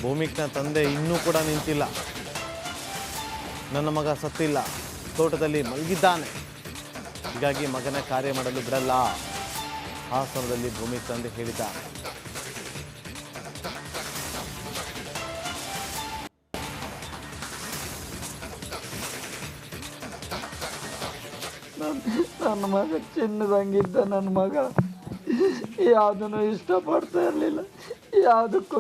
ಭೂಮಿಕ್ನ ತಂದೆ ಇನ್ನೂ ಕೂಡ ನಿಂತಿಲ್ಲ. ನನ್ನ ಮಗ ಸತ್ತಿಲ್ಲ, ತೋಟದಲ್ಲಿ ಮಲಗಿದ್ದಾನೆ, ಹೀಗಾಗಿ ಮಗನ ಕಾರ್ಯ ಮಾಡಲು ಬಿಡಲ್ಲ, ಹಾಸನದಲ್ಲಿ ಭೂಮಿಕ್ ತಂದೆ ಹೇಳಿದ್ದಾರೆ. ನನ್ನ ಮಗ ಚಿನ್ನದಂಗಿದ್ದ. ನನ್ನ ಮಗ ಯಾವುದನ್ನು ಇಷ್ಟಪಡ್ತಾ ಇರಲಿಲ್ಲ, ಯಾವುದಕ್ಕೂ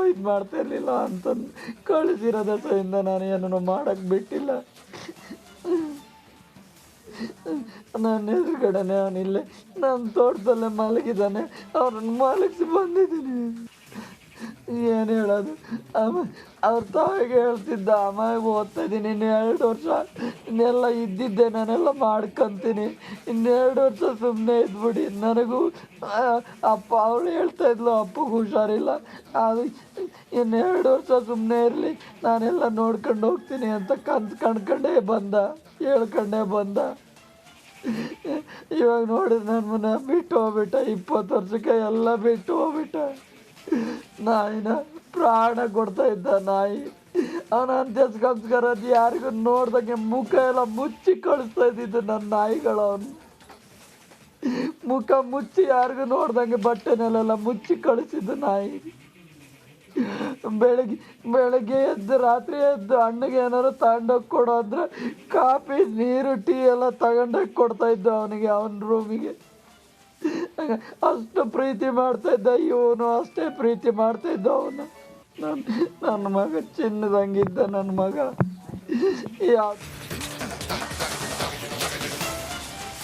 ಇದು ಮಾಡ್ತಾ ಇರಲಿಲ್ಲ ಅಂತಂದು ಕಳಿಸಿರೋ ದಸೆಯಿಂದ ನಾನು ಏನನ್ನು ಮಾಡೋಕ್ಕೆ ಬಿಟ್ಟಿಲ್ಲ. ನನ್ನ ಎದುರುಗಡೆನೆ ಅವನಿಲ್ಲೇ ನನ್ನ ತೋಟದಲ್ಲೇ ಮಲಗಿದ್ದಾನೆ. ಅವ್ರನ್ನ ಮಲಗಿಸಿ ಬಂದಿದ್ದೀನಿ. ಏನು ಹೇಳೋದು, ಅವ್ರ ತಾಯಿಗೆ ಹೇಳ್ತಿದ್ದ, ಅಮ್ಮ ಓದ್ತಾ ಇದ್ದೀನಿ, ಇನ್ನು 2 ವರ್ಷ ಇನ್ನೆಲ್ಲ ಇದ್ದಿದ್ದೆ ನಾನೆಲ್ಲ ಮಾಡ್ಕೊತೀನಿ, ಇನ್ನು 2 ವರ್ಷ ಸುಮ್ಮನೆ ಇದ್ಬಿಡಿ. ನನಗೂ ಅಪ್ಪ ಅವಳು ಹೇಳ್ತಾ ಇದ್ಲು, ಅಪ್ಪಗೂ ಹುಷಾರಿಲ್ಲ, ಅದು ಇನ್ನು 2 ವರ್ಷ ಸುಮ್ಮನೆ ಇರಲಿ, ನಾನೆಲ್ಲ ನೋಡ್ಕೊಂಡು ಹೋಗ್ತೀನಿ ಅಂತ ಕಣ್ಕಂಡೇ ಬಂದ, ಹೇಳ್ಕೊಂಡೇ ಬಂದ. ಇವಾಗ ನೋಡಿದ್ರೆ ನನ್ನ ಮನೆ ಬಿಟ್ಟು ಹೋಗ್ಬಿಟ್ಟ. 20 ವರ್ಷಕ್ಕೆ ಎಲ್ಲ ಬಿಟ್ಟು ಹೋಗ್ಬಿಟ್ಟ. ನಾಯಿನ ಪ್ರಾಣ ಕೊಡ್ತಾ ಇದ್ದ ನಾಯಿ. ಅವನ ಅಂತ್ಯಸ್ಕಂಸ್ಕಾರ ಅದು ಯಾರಿಗೂ ನೋಡ್ದಂಗೆ ಮುಖ ಎಲ್ಲ ಮುಚ್ಚಿ ಕಳಿಸ್ತಾ ಇದ್ದಿದ್ದು ನನ್ನ ನಾಯಿಗಳು. ಅವನು ಮುಖ ಮುಚ್ಚಿ ಯಾರಿಗೂ ನೋಡ್ದಂಗೆ ಬಟ್ಟೆನೆಲ್ಲ ಮುಚ್ಚಿ ಕಳಿಸಿದ್ದು ನಾಯಿ. ಬೆಳಗ್ಗೆ ಎದ್ದು ರಾತ್ರಿ ಎದ್ದು ಅಣ್ಣಗೆ ಏನಾರು ತಗೊಂಡೋಗಿ ಕೊಡೋ ಅಂದ್ರೆ ಕಾಫಿ ನೀರು ಟೀ ಎಲ್ಲ ತಗೊಂಡೋಗಿ ಕೊಡ್ತಾ ಇದ್ದ ಅವನಿಗೆ, ಅವನ ರೂಮಿಗೆ. ಅಷ್ಟು ಪ್ರೀತಿ ಮಾಡ್ತಾ ಇದ್ದ. ಇವನು ಅಷ್ಟೇ ಪ್ರೀತಿ ಮಾಡ್ತಾ ಇದ್ದ ಅವನು. ನನ್ನ ಮಗ ಚಿನ್ನದಂಗಿದ್ದ. ನನ್ನ ಮಗ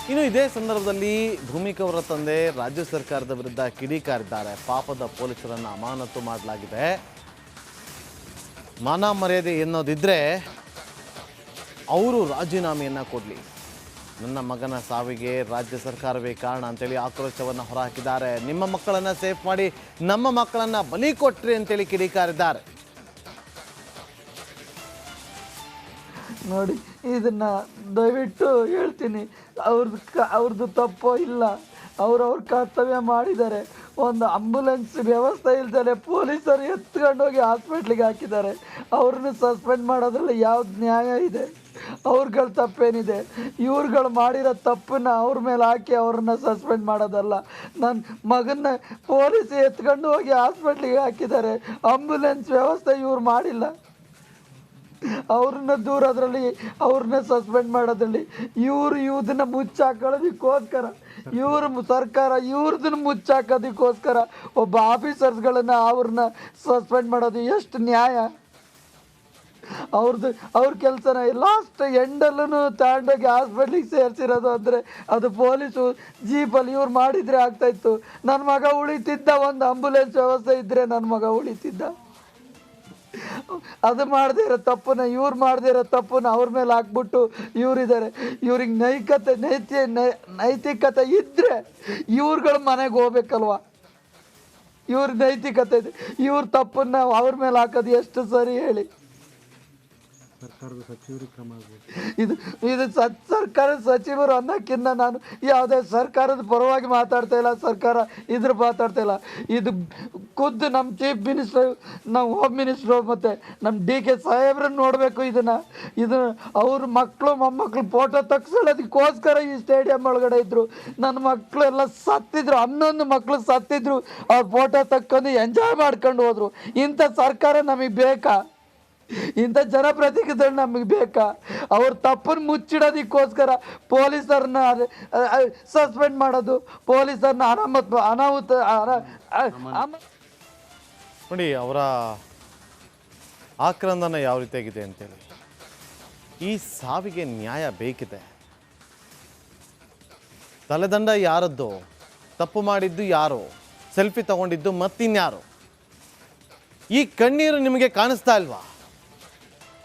ಇನ್ನು ಇದೇ ಸಂದರ್ಭದಲ್ಲಿ ಭೂಮಿಕ್ ಅವರ ತಂದೆ ರಾಜ್ಯ ಸರ್ಕಾರದ ವಿರುದ್ಧ ಕಿಡಿಕಾರಿದ್ದಾರೆ. ಪಾಪದ ಪೊಲೀಸರನ್ನು ಅಮಾನತು ಮಾಡಲಾಗಿದೆ, ಮಾನ ಮರ್ಯಾದೆ ಎನ್ನೋದಿದ್ರೆ ಅವರು ರಾಜೀನಾಮೆಯನ್ನು ಕೊಡಲಿ, ನನ್ನ ಮಗನ ಸಾವಿಗೆ ರಾಜ್ಯ ಸರ್ಕಾರವೇ ಕಾರಣ ಅಂತೇಳಿ ಆಕ್ರೋಶವನ್ನು ಹೊರಹಾಕಿದ್ದಾರೆ. ನಿಮ್ಮ ಮಕ್ಕಳನ್ನು ಸೇಫ್ ಮಾಡಿ ನಮ್ಮ ಮಕ್ಕಳನ್ನು ಬಲಿ ಕೊಟ್ರಿ ಅಂತೇಳಿ ಕಿಡಿಕಾರಿದ್ದಾರೆ. ನೋಡಿ, ಇದನ್ನ ದಯವಿಟ್ಟು ಹೇಳ್ತೀನಿ, ಅವ್ರದ್ದು ತಪ್ಪೋ ಇಲ್ಲ, ಅವ್ರವ್ರ ಕರ್ತವ್ಯ ಮಾಡಿದ್ದಾರೆ. ಒಂದು ಆಂಬುಲೆನ್ಸ್ ವ್ಯವಸ್ಥೆ ಇಲ್ದರೆ ಪೊಲೀಸರು ಎತ್ಕೊಂಡೋಗಿ ಹಾಸ್ಪಿಟ್ಲಿಗೆ ಹಾಕಿದ್ದಾರೆ. ಅವ್ರನ್ನ ಸಸ್ಪೆಂಡ್ ಮಾಡೋದ್ರಲ್ಲಿ ಯಾವ್ದು ನ್ಯಾಯ ಇದೆ? ಅವ್ರಗಳ ತಪ್ಪೇನಿದೆ? ಇವ್ರುಗಳು ಮಾಡಿರೋ ತಪ್ಪನ್ನ ಅವ್ರ ಮೇಲೆ ಹಾಕಿ ಅವ್ರನ್ನ ಸಸ್ಪೆಂಡ್ ಮಾಡೋದಲ್ಲ. ನನ್ನ ಮಗನ್ನ ಪೊಲೀಸ್ ಎತ್ಕೊಂಡು ಹೋಗಿ ಹಾಸ್ಪಿಟ್ಲಿಗೆ ಹಾಕಿದ್ದಾರೆ. ಆಂಬುಲೆನ್ಸ್ ವ್ಯವಸ್ಥೆ ಇವ್ರು ಮಾಡಿಲ್ಲ. ಅವ್ರನ್ನ ದೂರೋದ್ರಲ್ಲಿ, ಅವ್ರನ್ನ ಸಸ್ಪೆಂಡ್ ಮಾಡೋದ್ರಲ್ಲಿ ಇದನ್ನ ಮುಚ್ಚಾಕೊಳ್ಳೋದಕ್ಕೋಸ್ಕರ, ಸರ್ಕಾರ ಇವ್ರದನ್ನ ಮುಚ್ಚಾಕೋದಕ್ಕೋಸ್ಕರ ಒಬ್ಬ ಆಫೀಸರ್ಸ್ಗಳನ್ನ ಅವ್ರನ್ನ ಸಸ್ಪೆಂಡ್ ಮಾಡೋದು ಎಷ್ಟು ನ್ಯಾಯ? ಅವ್ರ ಕೆಲಸನ ಲಾಸ್ಟ್ ಎಂಡಲ್ಲೂ ತಗೊಂಡೋಗಿ ಹಾಸ್ಪಿಟ್ಲಿಗೆ ಸೇರಿಸಿರೋದು ಅಂದರೆ ಅದು ಪೊಲೀಸು ಜೀಪಲ್ಲಿ ಇವ್ರು ಮಾಡಿದರೆ ಆಗ್ತಾಯಿತ್ತು. ನನ್ನ ಮಗ ಉಳಿತಿದ್ದ. ಒಂದು ಆಂಬುಲೆನ್ಸ್ ವ್ಯವಸ್ಥೆ ಇದ್ದರೆ ನನ್ನ ಮಗ ಉಳಿತಿದ್ದ. ಅದು ಮಾಡದೇ ಇರೋ ತಪ್ಪನ್ನ, ಇವ್ರು ಮಾಡದೇ ಇರೋ ತಪ್ಪನ್ನ ಅವ್ರ ಮೇಲೆ ಹಾಕ್ಬಿಟ್ಟು ಇವರಿದ್ದಾರೆ. ಇವ್ರಿಗೆ ನೈತಿಕತೆ ಇದ್ದರೆ ಇವ್ರುಗಳ ಮನೆಗೆ ಹೋಗ್ಬೇಕಲ್ವ? ಇವ್ರ ನೈತಿಕತೆ ಇದೆ, ಇವ್ರ ತಪ್ಪನ್ನ ಅವ್ರ ಮೇಲೆ ಹಾಕೋದು ಎಷ್ಟು ಸರಿ ಹೇಳಿ? ಸರ್ಕಾರದ ಸಚಿವರು ಕ್ರಮ ಆಗಬೇಕು. ಇದು ಸರ್ಕಾರದ ಸಚಿವರು ಅನ್ನೋಕ್ಕಿಂತ ನಾನು ಯಾವುದೇ ಸರ್ಕಾರದ ಪರವಾಗಿ ಮಾತಾಡ್ತಾ ಇಲ್ಲ, ಸರ್ಕಾರ ಇದ್ರ ಮಾತಾಡ್ತಾ ಇಲ್ಲ. ಇದು ಖುದ್ದು ನಮ್ಮ ಚೀಫ್ ಮಿನಿಸ್ಟರ್, ನಮ್ಮ ಹೋಮ್ ಮಿನಿಸ್ಟ್ರು ಮತ್ತು ನಮ್ಮ DK ಸಾಹೇಬ್ರನ್ನ ನೋಡಬೇಕು. ಇದನ್ನು ಅವ್ರ ಮಕ್ಕಳು ಮೊಮ್ಮಕ್ಕಳು ಫೋಟೋ ತೆಗ್ಸೋದಕ್ಕೋಸ್ಕರ ಈ ಸ್ಟೇಡಿಯಂ ಒಳಗಡೆ ಇದ್ದರು. ನನ್ನ ಮಕ್ಕಳು ಎಲ್ಲ ಸತ್ತಿದ್ರು, 11 ಮಕ್ಕಳು ಸತ್ತಿದ್ರು. ಅವ್ರ ಫೋಟೋ ತಕ್ಕೊಂಡು ಎಂಜಾಯ್ ಮಾಡ್ಕೊಂಡು ಹೋದರು. ಇಂಥ ಸರ್ಕಾರ ನಮಗೆ ಬೇಕಾ? ಇಂಥ ಜನಪ್ರತಿನಿಧಿಗಳು ನಮಗೆ ಬೇಕಾ? ಅವ್ರ ತಪ್ಪನ್ನು ಮುಚ್ಚಿಡೋದಕ್ಕೋಸ್ಕರ ಪೊಲೀಸರನ್ನ ಸಸ್ಪೆಂಡ್ ಮಾಡೋದು, ಪೊಲೀಸರನ್ನ ಅನಾಹುತ ನೋಡಿ ಅವರ ಆಕ್ರಂದನ ಯಾವ ರೀತಿಯಾಗಿದೆ ಅಂತೇಳಿ. ಈ ಸಾವಿಗೆ ನ್ಯಾಯ ಬೇಕಿದೆ. ತಲೆದಂಡ ಯಾರದ್ದು? ತಪ್ಪು ಮಾಡಿದ್ದು ಯಾರು? ಸೆಲ್ಫಿ ತಗೊಂಡಿದ್ದು ಮತ್ತಿನ್ಯಾರು? ಈ ಕಣ್ಣೀರು ನಿಮಗೆ ಕಾಣಿಸ್ತಾ ಇಲ್ವಾ?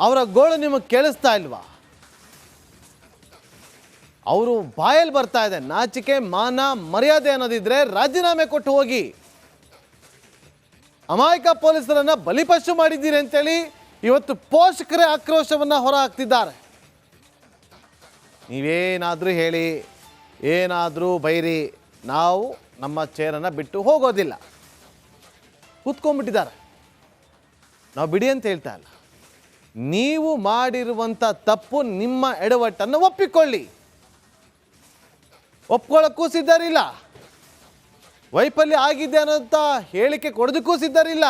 ಅವರ ಗೋಳು ನಿಮಗೆ ಕೇಳಿಸ್ತಾ ಇಲ್ವಾ? ಅವರು ಬಾಯಲ್ಲಿ ಬರ್ತಾ ಇದೆ. ನಾಚಿಕೆ ಮಾನ ಮರ್ಯಾದೆ ಅನ್ನೋದಿದ್ರೆ ರಾಜೀನಾಮೆ ಕೊಟ್ಟು ಹೋಗಿ. ಅಮಾಯಕ ಪೊಲೀಸರನ್ನ ಬಲಿಪಶು ಮಾಡಿದ್ದೀರಿ ಅಂತೇಳಿ ಇವತ್ತು ಪೋಷಕರೇ ಆಕ್ರೋಶವನ್ನು ಹೊರ ಹಾಕ್ತಿದ್ದಾರೆ. ನೀವೇನಾದರೂ ಹೇಳಿ, ಏನಾದರೂ ಬೈರಿ, ನಾವು ನಮ್ಮ ಚೇರನ್ನು ಬಿಟ್ಟು ಹೋಗೋದಿಲ್ಲ. ಕೂತ್ಕೊಂಡ್ಬಿಟ್ಟಿದ್ದಾರೆ. ನಾವು ಬಿಡಿ ಅಂತ ಹೇಳ್ತಾ ಇಲ್ಲ. ನೀವು ಮಾಡಿರುವಂಥ ತಪ್ಪು, ನಿಮ್ಮ ಎಡವಟ್ಟನ್ನು ಒಪ್ಪಿಕೊಳ್ಳಿ. ಒಪ್ಕೊಳ್ಳೋಕ್ಕೂ ಸಿದ್ಧರಿಲ್ಲ. ವೈಫಲ್ಯ ಆಗಿದೆ ಅನ್ನೋಂಥ ಹೇಳಿಕೆ ಕೊಡೋದಕ್ಕೂ ಸಿದ್ಧರಿಲ್ಲ.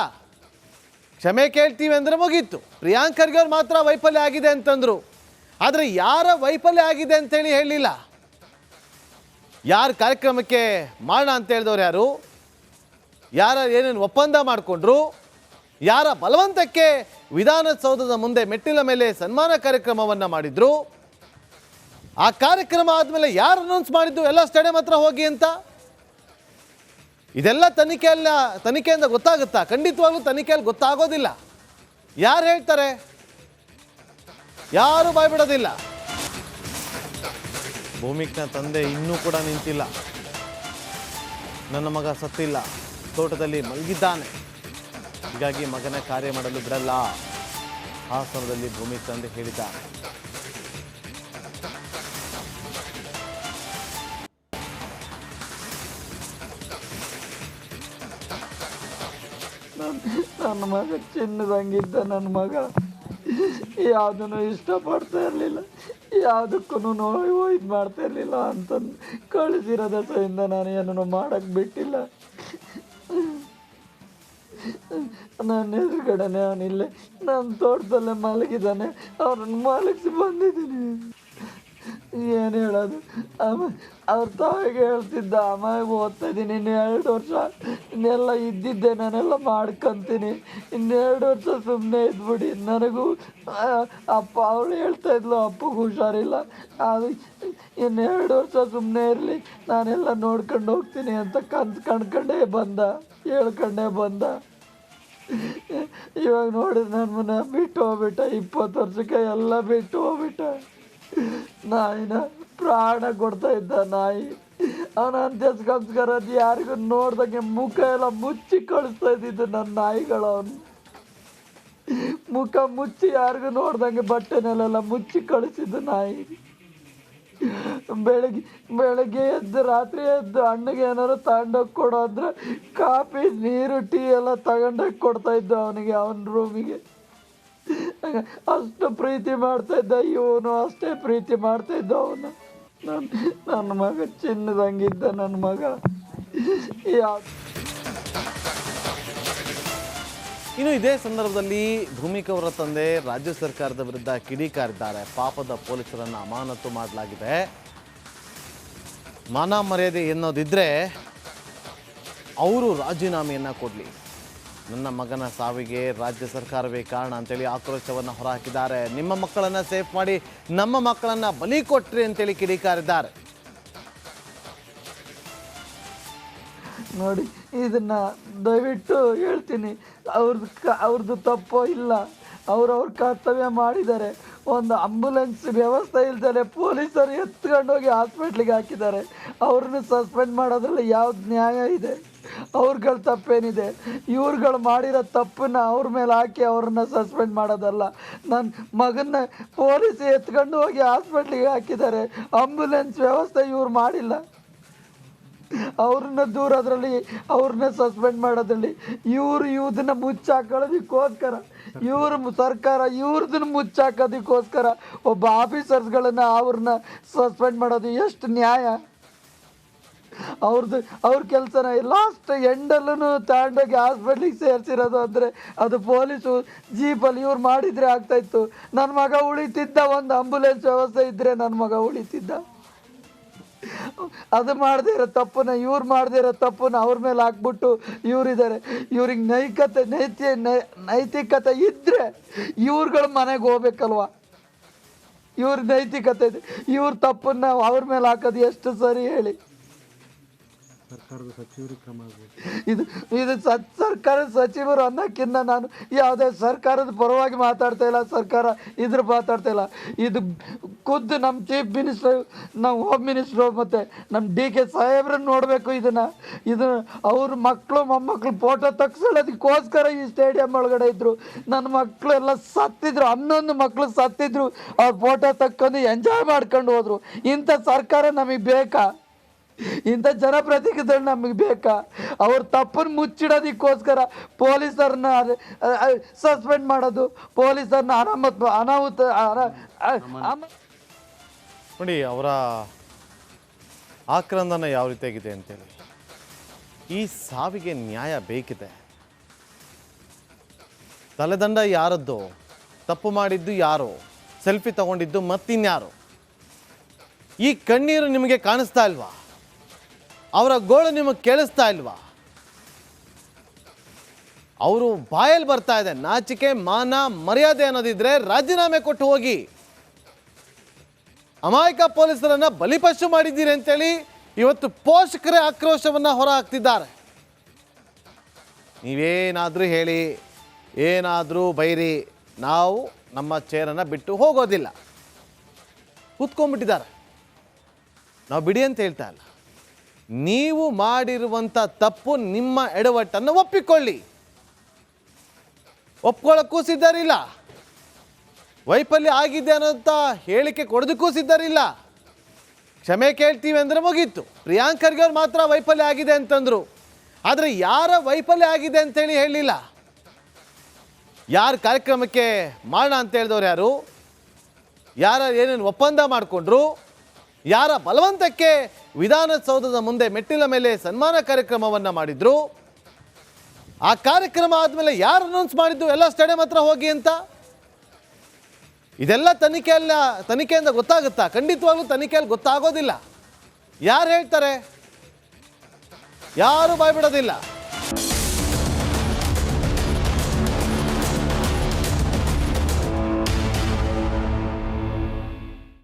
ಕ್ಷಮೆ ಕೇಳ್ತೀವಿ ಅಂದರೆ ಮುಗೀತು. ಪ್ರಿಯಾಂಕ್ ಖರ್ಗೆ ಅವ್ರು ಮಾತ್ರ ವೈಫಲ್ಯ ಆಗಿದೆ ಅಂತಂದರು. ಆದರೆ ಯಾರ ವೈಫಲ್ಯ ಆಗಿದೆ ಅಂತೇಳಿ ಹೇಳಲಿಲ್ಲ. ಯಾರ ಕಾರ್ಯಕ್ರಮಕ್ಕೆ ಮಾಡೋಣ ಅಂತ ಹೇಳಿದವ್ರು ಯಾರು, ಯಾರ ಏನೇನು ಒಪ್ಪಂದ ಮಾಡಿಕೊಂಡ್ರು, ಯಾರ ಬಲವಂತಕ್ಕೆ ವಿಧಾನಸೌಧದ ಮುಂದೆ ಮೆಟ್ಟಿಲ ಮೇಲೆ ಸನ್ಮಾನ ಕಾರ್ಯಕ್ರಮವನ್ನು ಮಾಡಿದ್ರು, ಆ ಕಾರ್ಯಕ್ರಮ ಆದಮೇಲೆ ಯಾರು ಅನೌನ್ಸ್ ಮಾಡಿದ್ದು ಎಲ್ಲ ಸ್ಟೇಡಿಯಂ ಹತ್ರ ಹೋಗಿ ಅಂತ, ಇದೆಲ್ಲ ತನಿಖೆಯಿಂದ ಗೊತ್ತಾಗುತ್ತಾ? ಖಂಡಿತವಾಗ್ಲೂ ತನಿಖೆಯಲ್ಲಿ ಗೊತ್ತಾಗೋದಿಲ್ಲ. ಯಾರು ಹೇಳ್ತಾರೆ? ಯಾರು ಬಾಯ್ಬಿಡೋದಿಲ್ಲ. ಭೂಮಿಕ್ನ ತಂದೆ ಇನ್ನೂ ಕೂಡ ನಿಂತಿಲ್ಲ. ನನ್ನ ಮಗ ಸತ್ತಿಲ್ಲ, ತೋಟದಲ್ಲಿ ಮಲಗಿದ್ದಾನೆ, ಹೀಗಾಗಿ ಮಗನ ಕಾರ್ಯ ಮಾಡಲು ಬಿಡಲ್ಲ, ಹಾಸನದಲ್ಲಿ ಭೂಮಿಕ್ ತಂದೆ ಹೇಳಿದ್ದಾರೆ. ನನ್ನ ಮಗ ಚಿನ್ನದಂಗಿದ್ದ. ನನ್ನ ಮಗ ಯಾವುದನ್ನು ಇಷ್ಟಪಡ್ತಾ ಇರಲಿಲ್ಲ, ಯಾವುದಕ್ಕೂ ಇದು ಮಾಡ್ತಾ ಇರಲಿಲ್ಲ ಅಂತಂದು ಕಳಿಸಿರೋ ದಸೆಯಿಂದ ನಾನು ಏನನ್ನು ಮಾಡೋಕ್ಕೆ ಬಿಟ್ಟಿಲ್ಲ. ನನ್ನ ಎದುರುಗಡೆನೆ ಅವನಿಲ್ಲೇ ನನ್ನ ತೋಟದಲ್ಲೇ ಮಲಗಿದ್ದಾನೆ. ಅವ್ರನ್ನ ಮಲಗಿಸಿ ಬಂದಿದ್ದೀನಿ. ಏನು ಹೇಳೋದು? ಅವ್ರ ತಾಯಿಗೆ ಹೇಳ್ತಿದ್ದ, ಅಮ್ಮ ಓದ್ತಾ ಇದ್ದೀನಿ, ಇನ್ನು 2 ವರ್ಷ ಇನ್ನೆಲ್ಲ ಇದ್ದಿದ್ದೆ ನಾನೆಲ್ಲ ಮಾಡ್ಕೊತೀನಿ, ಇನ್ನು 2 ವರ್ಷ ಸುಮ್ಮನೆ ಇದ್ಬಿಡಿ. ನನಗೂ ಅಪ್ಪ ಅವಳು ಹೇಳ್ತಾ ಇದ್ಲು, ಅಪ್ಪಗೂ ಹುಷಾರಿಲ್ಲ, ಅದು ಇನ್ನು 2 ವರ್ಷ ಸುಮ್ಮನೆ ಇರಲಿ, ನಾನೆಲ್ಲ ನೋಡ್ಕೊಂಡು ಹೋಗ್ತೀನಿ ಅಂತ ಕಣ್ಕಂಡೇ ಬಂದ, ಹೇಳ್ಕೊಂಡೇ ಬಂದ. ಇವಾಗ ನೋಡಿದ್ರೆ ನನ್ನ ಬಿಟ್ಟು ಹೋಗ್ಬಿಟ್ಟ. 20 ವರ್ಷಕ್ಕೆ ಎಲ್ಲ ಬಿಟ್ಟು ಹೋಗ್ಬಿಟ್ಟ. ನಾಯಿನ ಪ್ರಾಣ ಕೊಡ್ತಾ ಇದ್ದ ನಾಯಿ. ಅವನ ಅಂತ್ಯ ಸಂಸ್ಕಾರ ಅದು ಯಾರಿಗೂ ನೋಡ್ದಂಗೆ ಮುಖ ಎಲ್ಲ ಮುಚ್ಚಿ ಕಳಿಸ್ತಾ ಇದ್ದಿದ್ದು ನನ್ನ ನಾಯಿಗಳು. ಅವನು ಮುಖ ಮುಚ್ಚಿ ಯಾರಿಗೂ ನೋಡ್ದಂಗೆ ಬಟ್ಟೆನೆಲ್ಲ ಮುಚ್ಚಿ ಕಳಿಸಿದ್ದು ನಾಯಿ. ಬೆಳಗ್ಗೆ ಎದ್ದು ರಾತ್ರಿ ಎದ್ದು ಅಣ್ಣಗೆ ಏನಾರು ತಗೊಂಡೋಗಿ ಕೊಡೋ ಅಂದ್ರೆ ಕಾಫಿ ನೀರು ಟೀ ಎಲ್ಲ ತಗೊಂಡೋಗಿ ಕೊಡ್ತಾ ಇದ್ದ ಅವನಿಗೆ, ಅವನ ರೂಮಿಗೆ. ಅಷ್ಟು ಪ್ರೀತಿ ಮಾಡ್ತಾ ಇದ್ದ. ಇವನು ಅಷ್ಟೇ ಪ್ರೀತಿ ಮಾಡ್ತಾ ಇದ್ದ ಅವನು. ನನ್ನ ಮಗ ಚಿನ್ನದಂಗಿದ್ದ. ನನ್ನ ಮಗ ಇನ್ನು ಇದೇ ಸಂದರ್ಭದಲ್ಲಿ ಭೂಮಿಕಾ ಅವರ ತಂದೆ ರಾಜ್ಯ ಸರ್ಕಾರದ ವಿರುದ್ಧ ಕಿಡಿಕಾರಿದ್ದಾರೆ. ಪಾಪದ ಪೊಲೀಸರನ್ನು ಅಮಾನತು ಮಾಡಲಾಗಿದೆ. ಮಾನ ಮರ್ಯಾದೆ ಎನ್ನೋದಿದ್ರೆ ಅವರು ರಾಜೀನಾಮೆಯನ್ನು ಕೊಡಲಿ. ನನ್ನ ಮಗನ ಸಾವಿಗೆ ರಾಜ್ಯ ಸರ್ಕಾರವೇ ಕಾರಣ ಅಂತೇಳಿ ಆಕ್ರೋಶವನ್ನು ಹೊರಹಾಕಿದ್ದಾರೆ. ನಿಮ್ಮ ಮಕ್ಕಳನ್ನು ಸೇಫ್ ಮಾಡಿ ನಮ್ಮ ಮಕ್ಕಳನ್ನು ಬಲಿ ಕೊಟ್ರಿ ಅಂತೇಳಿ ಕಿಡಿಕಾರಿದ್ದಾರೆ. ನೋಡಿ, ಇದನ್ನ ದಯವಿಟ್ಟು ಹೇಳ್ತೀನಿ, ಅವ್ರದ್ದು ತಪ್ಪೋ ಇಲ್ಲ, ಅವ್ರ ಕರ್ತವ್ಯ ಮಾಡಿದ್ದಾರೆ. ಒಂದು ಆಂಬುಲೆನ್ಸ್ ವ್ಯವಸ್ಥೆ ಇಲ್ದರೆ ಪೊಲೀಸರು ಎತ್ಕೊಂಡೋಗಿ ಹಾಸ್ಪಿಟ್ಲಿಗೆ ಹಾಕಿದ್ದಾರೆ. ಅವ್ರನ್ನ ಸಸ್ಪೆಂಡ್ ಮಾಡೋದ್ರಲ್ಲಿ ಯಾವ್ದು ನ್ಯಾಯ ಇದೆ? ಅವ್ರಗಳ ತಪ್ಪೇನಿದೆ? ಇವ್ರುಗಳು ಮಾಡಿರೋ ತಪ್ಪನ್ನ ಅವ್ರ ಮೇಲೆ ಹಾಕಿ ಅವ್ರನ್ನ ಸಸ್ಪೆಂಡ್ ಮಾಡೋದಲ್ಲ. ನನ್ನ ಮಗನ್ನ ಪೊಲೀಸ್ ಎತ್ಕೊಂಡು ಹೋಗಿ ಹಾಸ್ಪಿಟ್ಲಿಗೆ ಹಾಕಿದ್ದಾರೆ. ಆಂಬುಲೆನ್ಸ್ ವ್ಯವಸ್ಥೆ ಇವ್ರು ಮಾಡಿಲ್ಲ. ಅವ್ರನ್ನ ದೂರದ್ರಲ್ಲಿ, ಅವ್ರನ್ನ ಸಸ್ಪೆಂಡ್ ಮಾಡೋದ್ರಲ್ಲಿ ಇದನ್ನ ಮುಚ್ಚಾಕೋದಕ್ಕೋಸ್ಕರ, ಸರ್ಕಾರ ಇವ್ರದನ್ನ ಮುಚ್ಚಾಕೋದಕ್ಕೋಸ್ಕರ ಒಬ್ಬ ಆಫೀಸರ್ಸ್ಗಳನ್ನ ಅವ್ರನ್ನ ಸಸ್ಪೆಂಡ್ ಮಾಡೋದು ಎಷ್ಟು ನ್ಯಾಯ? ಅವ್ರ ಕೆಲಸನ ಲಾಸ್ಟ್ ಎಂಡಲ್ಲೂ ತಗೊಂಡೋಗಿ ಹಾಸ್ಪಿಟ್ಲಿಗೆ ಸೇರಿಸಿರೋದು ಅಂದರೆ ಅದು ಪೊಲೀಸು ಜೀಪಲ್ಲಿ ಇವ್ರು ಮಾಡಿದರೆ ಆಗ್ತಾಯಿತ್ತು. ನನ್ನ ಮಗ ಉಳಿತಿದ್ದ. ಒಂದು ಆಂಬುಲೆನ್ಸ್ ವ್ಯವಸ್ಥೆ ಇದ್ದರೆ ನನ್ನ ಮಗ ಉಳಿತಿದ್ದ. ಅದು ಮಾಡದೇ ಇರೋ ತಪ್ಪನ್ನ, ಇವ್ರು ಮಾಡದೇ ಇರೋ ತಪ್ಪನ್ನ ಅವ್ರ ಮೇಲೆ ಹಾಕ್ಬಿಟ್ಟು ಇವರಿದ್ದಾರೆ. ಇವ್ರಿಗೆ ನೈತಿಕತೆ ಇದ್ದರೆ ಇವ್ರುಗಳ ಮನೆಗೆ ಹೋಗ್ಬೇಕಲ್ವ? ಇವ್ರ ನೈತಿಕತೆ ಇದೆ, ಇವ್ರ ತಪ್ಪನ್ನ ಅವ್ರ ಮೇಲೆ ಹಾಕೋದು ಎಷ್ಟು ಸರಿ ಹೇಳಿ? ಸರ್ಕಾರದ ಸಚಿವರಿಗೆ ಕ್ರಮ ಆಗಬೇಕು. ಇದು ಸರ್ಕಾರದ ಸಚಿವರು ಅನ್ನೋಕ್ಕಿಂತ ನಾನು ಯಾವುದೇ ಸರ್ಕಾರದ ಪರವಾಗಿ ಮಾತಾಡ್ತಾ ಇಲ್ಲ, ಸರ್ಕಾರ ಇದ್ರ ಮಾತಾಡ್ತಾ ಇಲ್ಲ. ಇದು ಖುದ್ದು ನಮ್ಮ ಚೀಫ್ ಮಿನಿಸ್ಟರ್, ನಮ್ಮ ಹೋಮ್ ಮಿನಿಸ್ಟ್ರು ಮತ್ತು ನಮ್ಮ DK ಸಾಹೇಬ್ರನ್ನ ನೋಡಬೇಕು. ಇದು ಅವ್ರ ಮಕ್ಕಳು ಮೊಮ್ಮಕ್ಕಳು ಫೋಟೋ ತೆಗ್ಸೋದಕ್ಕೋಸ್ಕರ ಈ ಸ್ಟೇಡಿಯಂ ಒಳಗಡೆ ಇದ್ದರು. ನನ್ನ ಮಕ್ಕಳು ಎಲ್ಲ ಸತ್ತಿದ್ರು, 11 ಮಕ್ಕಳು ಸತ್ತಿದ್ರು. ಅವ್ರ ಫೋಟೋ ತಕ್ಕೊಂಡು ಎಂಜಾಯ್ ಮಾಡ್ಕೊಂಡು ಹೋದರು. ಇಂಥ ಸರ್ಕಾರ ನಮಗೆ ಬೇಕಾ? ಇಂಥ ಜನಪ್ರತಿನಿಧಿಗಳು ನಮಗೆ ಬೇಕಾ? ಅವ್ರ ತಪ್ಪನ್ನು ಮುಚ್ಚಿಡೋದಕ್ಕೋಸ್ಕರ ಪೊಲೀಸರನ್ನ ಸಸ್ಪೆಂಡ್ ಮಾಡೋದು, ಪೊಲೀಸರನ್ನ ಅನಾಹುತ ನೋಡಿ ಅವರ ಆಕ್ರಂದನ ಯಾವ ರೀತಿಯಾಗಿದೆ ಅಂತೇಳಿ. ಈ ಸಾವಿಗೆ ನ್ಯಾಯ ಬೇಕಿದೆ. ತಲೆದಂಡ ಯಾರದ್ದು, ತಪ್ಪು ಮಾಡಿದ್ದು ಯಾರು, ಸೆಲ್ಫಿ ತಗೊಂಡಿದ್ದು ಮತ್ತಿನ್ಯಾರು? ಈ ಕಣ್ಣೀರು ನಿಮಗೆ ಕಾಣಿಸ್ತಾ ಇಲ್ವಾ? ಅವರ ಗೋಳು ನಿಮಗೆ ಕೇಳಿಸ್ತಾ ಇಲ್ವಾ? ಅವರು ಬಾಯಲ್ಲಿ ಬರ್ತಾ ಇದೆ. ನಾಚಿಕೆ ಮಾನ ಮರ್ಯಾದೆ ಅನ್ನೋದಿದ್ರೆ ರಾಜೀನಾಮೆ ಕೊಟ್ಟು ಹೋಗಿ. ಅಮಾಯಕ ಪೊಲೀಸರನ್ನ ಬಲಿಪಶು ಮಾಡಿದ್ದೀರಿ ಅಂತೇಳಿ ಇವತ್ತು ಪೋಷಕರೇ ಆಕ್ರೋಶವನ್ನು ಹೊರ ಹಾಕ್ತಿದ್ದಾರೆ. ನೀವೇನಾದರೂ ಹೇಳಿ, ಏನಾದರೂ ಬೈರಿ, ನಾವು ನಮ್ಮ ಚೇರನ್ನು ಬಿಟ್ಟು ಹೋಗೋದಿಲ್ಲ. ಕೂತ್ಕೊಂಡ್ಬಿಟ್ಟಿದ್ದಾರೆ. ನಾವು ಬಿಡಿ ಅಂತ ಹೇಳ್ತಾ ಇಲ್ಲ. ನೀವು ಮಾಡಿರುವಂಥ ತಪ್ಪು, ನಿಮ್ಮ ಎಡವಟ್ಟನ್ನು ಒಪ್ಪಿಕೊಳ್ಳಿ. ಒಪ್ಕೊಳ್ಳೋಕ್ಕೂ ಸಿದ್ಧರಿಲ್ಲ. ವೈಫಲ್ಯ ಆಗಿದೆ ಅನ್ನೋಂಥ ಹೇಳಿಕೆ ಕೊಡೋದಕ್ಕೂ ಸಿದ್ಧರಿಲ್ಲ. ಕ್ಷಮೆ ಕೇಳ್ತೀವಿ ಅಂದರೆ ಮುಗೀತು. ಪ್ರಿಯಾಂಕ್ ಖರ್ಗೆ ಅವ್ರು ಮಾತ್ರ ವೈಫಲ್ಯ ಆಗಿದೆ ಅಂತಂದರು. ಆದರೆ ಯಾರ ವೈಫಲ್ಯ ಆಗಿದೆ ಅಂತೇಳಿ ಹೇಳಲಿಲ್ಲ. ಯಾರ ಕಾರ್ಯಕ್ರಮಕ್ಕೆ ಮಾಡೋಣ ಅಂತ ಹೇಳಿದವ್ರು ಯಾರು, ಯಾರ ಏನೇನು ಒಪ್ಪಂದ ಮಾಡಿಕೊಂಡ್ರು, ಯಾರ ಬಲವಂತಕ್ಕೆ ವಿಧಾನಸೌಧದ ಮುಂದೆ ಮೆಟ್ಟಿಲ ಮೇಲೆ ಸನ್ಮಾನ ಕಾರ್ಯಕ್ರಮವನ್ನು ಮಾಡಿದ್ರು, ಆ ಕಾರ್ಯಕ್ರಮ ಆದಮೇಲೆ ಯಾರು ಅನೌನ್ಸ್ ಮಾಡಿದ್ದು ಎಲ್ಲ ಸ್ಟೇಡಿಯಂ ಹತ್ರ ಹೋಗಿ ಅಂತ? ಇದೆಲ್ಲ ತನಿಖೆಯಿಂದ ಗೊತ್ತಾಗುತ್ತಾ? ಖಂಡಿತವಾಗ್ಲೂ ತನಿಖೆಯಲ್ಲಿ ಗೊತ್ತಾಗೋದಿಲ್ಲ. ಯಾರು ಹೇಳ್ತಾರೆ? ಯಾರು ಬಾಯ್ಬಿಡೋದಿಲ್ಲ.